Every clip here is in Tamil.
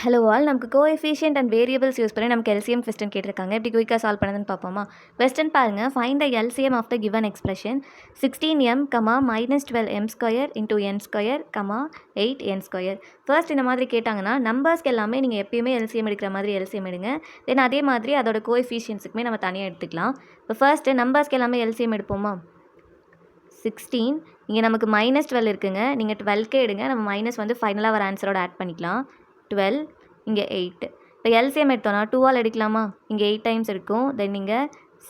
ஹலோ ஆல், நமக்கு கோஎஃபிஷியன்ட் அண்ட் வேரியபிள்ஸ் யூஸ் பண்ணி நமக்கு எல்சிஎம் கொஸ்டின் கேட்டிருக்காங்க. எப்படி குயிக்காக சால்வ் பண்ணதுன்னு பார்ப்போமா? கொஸ்டின் பாருங்கள். Find the LCM of the given expression 16m, -12m² into n², 8n². First இந்த மாதிரி கேட்டாங்கன்னா நம்பர்ஸ்க்கு எல்லாமே நீங்கள் எப்பயுமே எல்சிஎம் எடுக்கிற மாதிரி எல்சிஎம் எடுங்க. தென் அதே மாதிரி அதோட கோஎஃபிஷியன்ஸுக்குமே நம்ம தனியாக எடுத்துக்கலாம். இப்போ ஃபர்ஸ்ட்டு நம்பர்ஸ்க்கு எல்லாமே எல்சிஎம் எடுப்போமா? 16, இங்கே நமக்கு -12 இருக்குங்க. நீங்கள் 12K எடுங்க. நம்ம மைனஸ் வந்து ஃபைனலாக வர ஆன்சரோட ஆட் பண்ணிக்கலாம். 12, இங்கே 8. இப்போ எல்சிஎம் எடுத்தோன்னா 2ஆல் எடுக்கலாமா? இங்கே 8 டைம்ஸ் இருக்கும். தென் இங்கே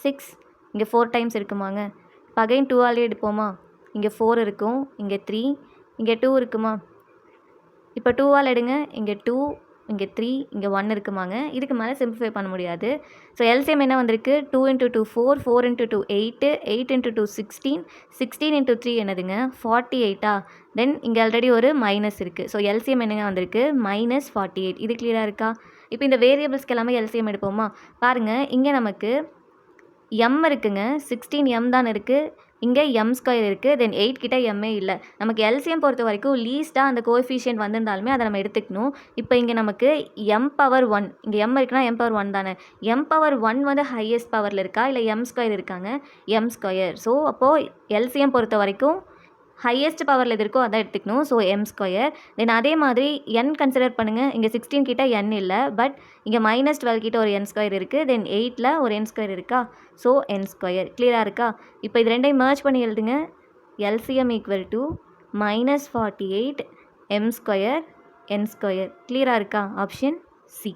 6, இங்கே 4 டைம்ஸ் இருக்குமாங்க. இப்போ அகைன் 2ஆலே எடுப்போமா? இங்கே 4 இருக்கும், இங்கே 3, இங்கே 2 இருக்குமா? இப்போ 2ஆல் எடுங்க. இங்கே 2, இங்கே 3, இங்கே 1 இருக்குமாங்க. இதுக்கு மேலே சிம்பிளிஃபை பண்ண முடியாது. ஸோ எல்சிஎம் என்ன வந்திருக்கு? 2 × 2 4, 4 × 2 8, 8 × 2 16, 16 × 3 என்னதுங்க? 48. தென் இங்கே ஆல்ரெடி ஒரு மைனஸ் இருக்குது. ஸோ எல்சிஎம் என்னங்க வந்திருக்கு? -48. இது கிளியராக இருக்கா? இப்போ இந்த வேரியபிள்ஸ்க்கு எல்லாமே எல்சிஎம் எடுப்போமா? பாருங்கள், இங்கே நமக்கு எம் இருக்குங்க. 16m தான் இருக்குது. இங்கே m² இருக்குது. தென் 8 கிட்ட எம்மே இல்லை. நமக்கு எல்சிஎம் பொறுத்த வரைக்கும் லீஸ்ட்டாக அந்த கோஎஃபிஷியன்ட் வந்திருந்தாலுமே அதை நம்ம எடுத்துக்கணும். இப்போ இங்கே நமக்கு m⁻1, இங்கே m இருக்குன்னா m⁻1 தானே. m⁻1 வந்து ஹையஸ்ட் பவரில் இருக்கா இல்லை m² இருக்காங்க? m². ஸோ அப்போது எல்சிஎம் பொறுத்த வரைக்கும் ஹையஸ்ட் பவரில் எது இருக்கோ அதை எடுத்துக்கணும். So m². தென் அதே மாதிரி n கன்சிடர் பண்ணுங்கள். இங்கே 16 கிட்ட n இல்லை, பட் இங்கே -12 கிட்ட ஒரு n² இருக்குது. தென் 8ல் ஒரு n² இருக்கா? So n². கிளியராக இருக்கா? இப்போ இது ரெண்டையும் மர்ஜ் பண்ணி எழுதுங்க. LCM = -48 m², n². கிளியராக இருக்கா? Option C.